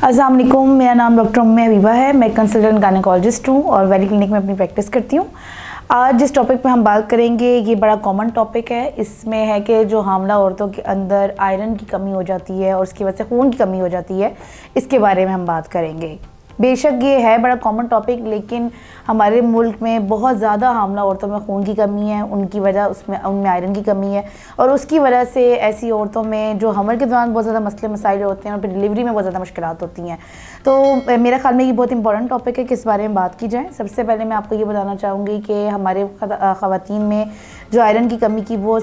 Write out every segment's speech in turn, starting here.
अस्सलाम वालेकुम, मेरा नाम डॉक्टर उम्मे हबीबा है। मैं कंसल्टेंट गायनेकोलॉजिस्ट हूँ और वैली क्लिनिक में अपनी प्रैक्टिस करती हूँ। आज जिस टॉपिक पे हम बात करेंगे ये बड़ा कॉमन टॉपिक है। इसमें है कि जो हामला औरतों के अंदर आयरन की कमी हो जाती है और उसकी वजह से खून की कमी हो जाती है, इसके बारे में हम बात करेंगे। बेशक ये है बड़ा कॉमन टॉपिक, लेकिन हमारे मुल्क में बहुत ज़्यादा हामला औरतों में खून की कमी है, उनकी वजह उनमें आयरन की कमी है और उसकी वजह से ऐसी औरतों में जो हमल के दौरान बहुत ज़्यादा मसले मसाइल होते हैं और फिर डिलीवरी में बहुत ज़्यादा मुश्किलात होती हैं। तो मेरा ख्याल में ये बहुत इंपॉर्टेंट टॉपिक है कि इस बारे में बात की जाए। सबसे पहले मैं आपको ये बताना चाहूँगी कि हमारे ख़वातीन में जो आयरन की कमी की वो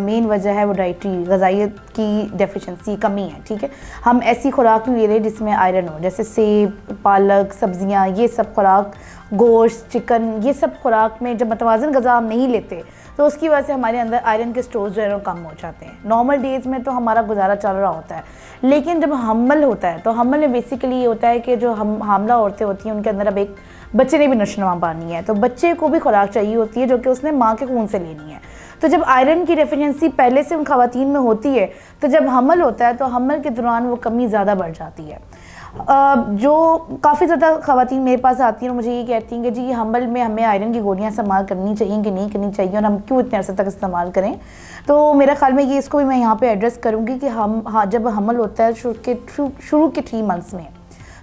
मेन वजह है वो डाइटरी ग़िज़ाइयत की डेफिशिएंसी कमी है। ठीक है, हम ऐसी खुराक नहीं ले रहे जिसमें आयरन हो, जैसे सेब, पालक, सब्जियां, ये सब खुराक, गोश्त, चिकन, ये सब खुराक में जब मतवाज़न ग़िज़ा हम नहीं लेते तो उसकी वजह से हमारे अंदर आयरन के स्टोर्स जो है वो कम हो जाते हैं। नॉर्मल डेज़ में तो हमारा गुजारा चल रहा होता है, लेकिन जब हमल होता है तो हमल में बेसिकली ये होता है कि जो हामला औरतें होती हैं उनके अंदर अब एक बच्चे ने भी नशोनुमा पानी है, तो बच्चे को भी खुराक चाहिए होती है जो कि उसने माँ के खून से लेनी है। तो जब आयरन की डेफिशिएंसी पहले से उन ख़वातीन में होती है तो जब हमल होता है तो हमल के दौरान वो कमी ज़्यादा बढ़ जाती है। जो काफ़ी ज़्यादा ख़वातीन मेरे पास आती हैं और मुझे ये कहती हैं कि जी हमल में हमें आयरन की गोलियां इस्तेमाल करनी चाहिए कि नहीं करनी चाहिए और हम क्यों इतने अरसे तक इस्तेमाल करें। तो मेरा ख्याल में ये इसको भी मैं यहाँ पे एड्रेस करूँगी कि जब हमल होता है शुरू के 3 मंथ्स में,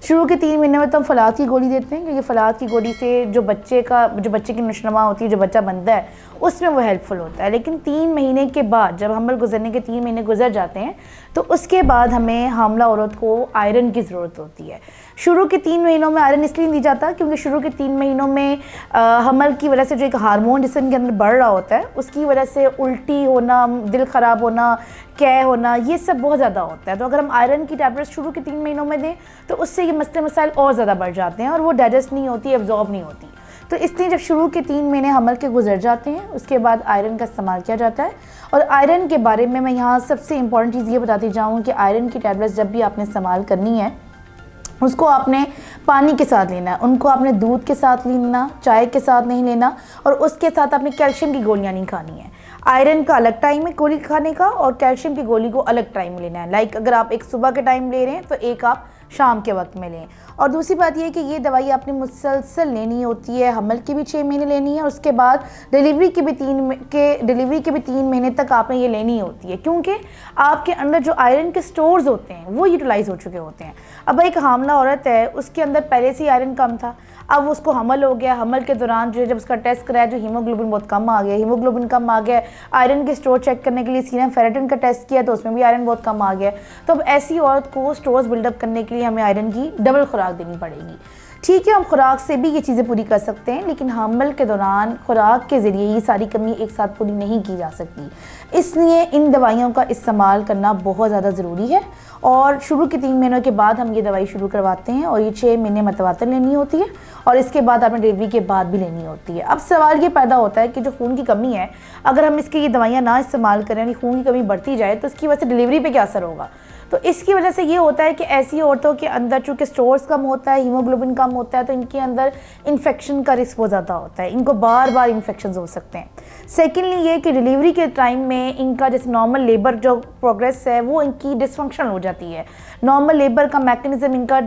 शुरू के 3 महीने में तो हम फलाद की गोली देते हैं, क्योंकि फलाद की गोली से जो बच्चे की नशोनुमा होती है, जो बच्चा बनता है उसमें वो हेल्पफुल होता है। लेकिन 3 महीने के बाद, जब हमल गुजरने के 3 महीने गुजर जाते हैं, तो उसके बाद हमें हामला औरत को आयरन की ज़रूरत होती है। शुरू के 3 महीनों में आयरन इसलिए नहीं जाता क्योंकि शुरू के 3 महीनों में हमल की वजह से जो एक हार्मोन जिसके अंदर बढ़ रहा होता है उसकी वजह से उल्टी होना, दिल ख़राब होना, कै होना, ये सब बहुत ज़्यादा होता है। तो अगर हम आयरन की टैबलेट शुरू के 3 महीनों में दें तो उससे ये मसले मसाइल और ज़्यादा बढ़ जाते हैं और वो डाइजेस्ट नहीं होती, एब्जॉर्ब नहीं होती। तो इसलिए जब शुरू के 3 महीने हमल के गुजर जाते हैं उसके बाद आयरन का इस्तेमाल किया जाता है। और आयरन के बारे में मैं यहाँ सबसे इम्पॉर्टेंट चीज़ ये बताती जाऊँ कि आयरन की टैबलेट्स जब भी आपने इस्तेमाल करनी है उसको आपने पानी के साथ लेना है, उनको आपने दूध के साथ लेना, चाय के साथ नहीं लेना और उसके साथ आपने कैल्शियम की गोलियाँ नहीं खानी है। आयरन का अलग टाइम है गोली खाने का और कैल्शियम की गोली को अलग टाइम लेना है। लाइक अगर आप एक सुबह के टाइम ले रहे हैं तो एक आप शाम के वक्त में लें। और दूसरी बात यह कि ये दवाई आपने मुसलसल लेनी होती है, हमल की भी 6 महीने लेनी है और उसके बाद डिलीवरी के भी 3 महीने तक आपने ये लेनी होती है, क्योंकि आपके अंदर जो आयरन के स्टोर्स होते हैं वो यूटिलाइज हो चुके होते हैं। अब एक हामला औरत है, उसके अंदर पहले से आयरन कम था, अब उसको हमल हो गया, हमल के दौरान जो जब उसका टेस्ट कराया जो हीमोग्लोबिन बहुत कम आ गया, हीमोग्लोबिन कम आ गया, आयरन के स्टोर चेक करने के लिए सीरम फेरेटिन का टेस्ट किया तो उसमें भी आयरन बहुत कम आ गया। तो अब ऐसी औरत को स्टोर्स बिल्डअप करने के लिए हमें आयरन की डबल खुराक देनी पड़ेगी। ठीक है, हम खुराक से भी ये चीज़ें पूरी कर सकते हैं, लेकिन हमल के दौरान खुराक के ज़रिए ये सारी कमी एक साथ पूरी नहीं की जा सकती, इसलिए इन दवाइयों का इस्तेमाल करना बहुत ज़्यादा ज़रूरी है। और शुरू के 3 महीनों के बाद हम ये दवाई शुरू करवाते हैं और ये 6 महीने मतवातर लेनी होती है और इसके बाद आपने डिलीवरी के बाद भी लेनी होती है। अब सवाल ये पैदा होता है कि जो खून की कमी है, अगर हम इसकी ये दवाइयाँ ना इस्तेमाल करें यानी खून की कमी बढ़ती जाए तो इसकी वजह से डिलीवरी पे क्या असर होगा। तो इसकी वजह से ये होता है कि ऐसी औरतों के अंदर चूँकि स्टोर्स कम होता है, हीमोग्लोबिन कम होता है, तो इनके अंदर इन्फेक्शन का रिस्क बहुत ज़्यादा होता है, इनको बार बार इन्फेक्शन हो सकते हैं। सेकेंडली ये कि डिलीवरी के टाइम में इनका जैसे नॉर्मल लेबर जो प्रोग्रेस है वो इनकी डिसफंक्शन हो जाती है। नॉर्मल लेबर का मैकेनिज्म इनका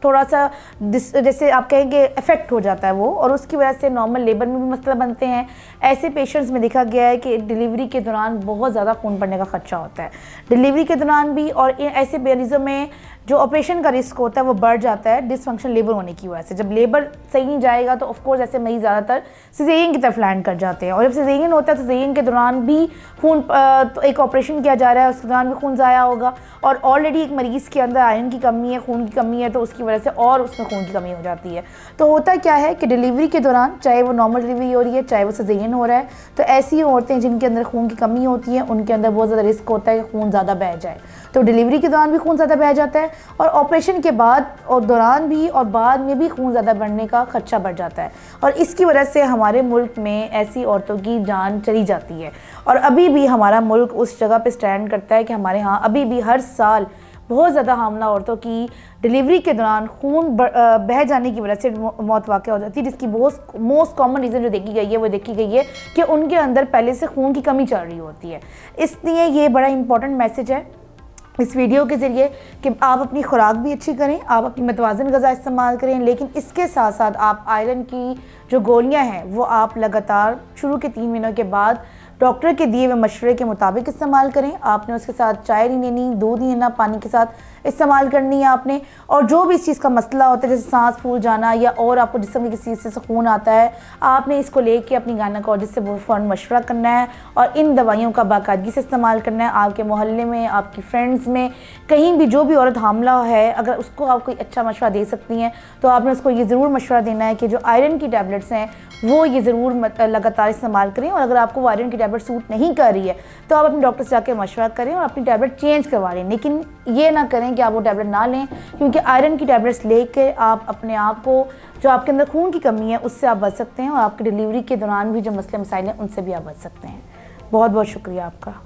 थोड़ा सा जैसे आप कहेंगे इफेक्ट हो जाता है वो, और उसकी वजह से नॉर्मल लेबर में भी मसला बनते हैं। ऐसे पेशेंट्स में देखा गया है कि डिलीवरी के दौरान बहुत ज़्यादा खून पड़ने का खदशा होता है, डिलीवरी के दौरान भी, और ऐसे मरीजों में जो ऑपरेशन का रिस्क होता है वो बढ़ जाता है डिसफंक्शन लेबर होने की वजह से। जब लेबर सही नहीं जाएगा तो ऑफकोर्स ऐसे मरीज ज़्यादातर सिजेरियन की तरफ लैंड कर जाते हैं, और जब सिजेरियन होता है तो सिजेरियन के दौरान भी खून तो एक ऑपरेशन किया जा रहा है उसके दौरान भी खून ज़ाया होगा, और ऑलरेडी एक मरीज़ के अंदर आयरन की कमी है, खून की कमी है, तो उसकी वजह से और उसमें खून की कमी हो जाती है। तो होता क्या है कि डिलीवरी के दौरान, चाहे वो नॉर्मल डिलीवरी हो रही है चाहे वो सिजेरियन हो रहा है, तो ऐसी औरतें जिनके अंदर खून की कमी होती है उनके अंदर बहुत ज़्यादा रिस्क होता है कि खून ज़्यादा बह जाए। तो डिलीवरी के दौरान भी खून ज़्यादा बह जाता है और ऑपरेशन के बाद और दौरान भी और बाद में भी खून ज़्यादा बढ़ने का खदशा बढ़ जाता है, और इसकी वजह से हमारे मुल्क में ऐसी औरतों की जान चली जाती है। और अभी भी हमारा मुल्क उस जगह पे स्टैंड करता है कि हमारे यहाँ अभी भी हर साल बहुत ज़्यादा हामला औरतों की डिलीवरी के दौरान खून बह जाने की वजह से मौत वाक़या हो जाती है, जिसकी मोस्ट कॉमन रीज़न जो देखी गई है वो देखी गई है कि उनके अंदर पहले से खून की कमी चल रही होती है। इसलिए ये बड़ा इंपॉर्टेंट मैसेज है इस वीडियो के ज़रिए कि आप अपनी खुराक भी अच्छी करें, आप अपनी मतवाज़न ग़िज़ा इस्तेमाल करें, लेकिन इसके साथ साथ आप आयरन की जो गोलियां हैं वो आप लगातार शुरू के 3 महीनों के बाद डॉक्टर के दिए हुए मशवरे के मुताबिक इस्तेमाल करें। आपने उसके साथ चाय नहीं लेनी, दूध नहीं लेना, पानी के साथ इस्तेमाल करनी है आपने। और जो भी इस चीज़ का मसला होता है, जैसे सांस फूल जाना या और आपको जिस्म में किसी चीज़ से सुकून आता है, आपने इसको लेके अपनी गायनेकोलॉजिस्ट से फ़ौरन मशवरा करना है और इन दवाइयों का बाकायदगी से इस्तेमाल करना है। आपके मोहल्ले में, आपकी फ्रेंड्स में, कहीं भी जो भी औरत हामला है, अगर उसको आप कोई अच्छा मशवरा दे सकती हैं तो आपने उसको ये ज़रूर मशवरा देना है कि जो आयरन की टैबलेट्स हैं वो ये ज़रूर लगातार इस्तेमाल करें। और अगर आपको आयरन की टैबलेट सूट नहीं कर रही है तो आप अपने डॉक्टर से जाकर मशवरा करें और अपनी टैबलेट चेंज करवा लें। लेकिन ये ना करें कि आप वो टैबलेट ना लें, क्योंकि आयरन की टैबलेट्स लेके आप अपने आप को, जो आपके अंदर खून की कमी है उससे आप बच सकते हैं और आपकी डिलीवरी के दौरान भी जो मसले मसाइल हैं उनसे भी आप बच सकते हैं। बहुत बहुत शुक्रिया आपका।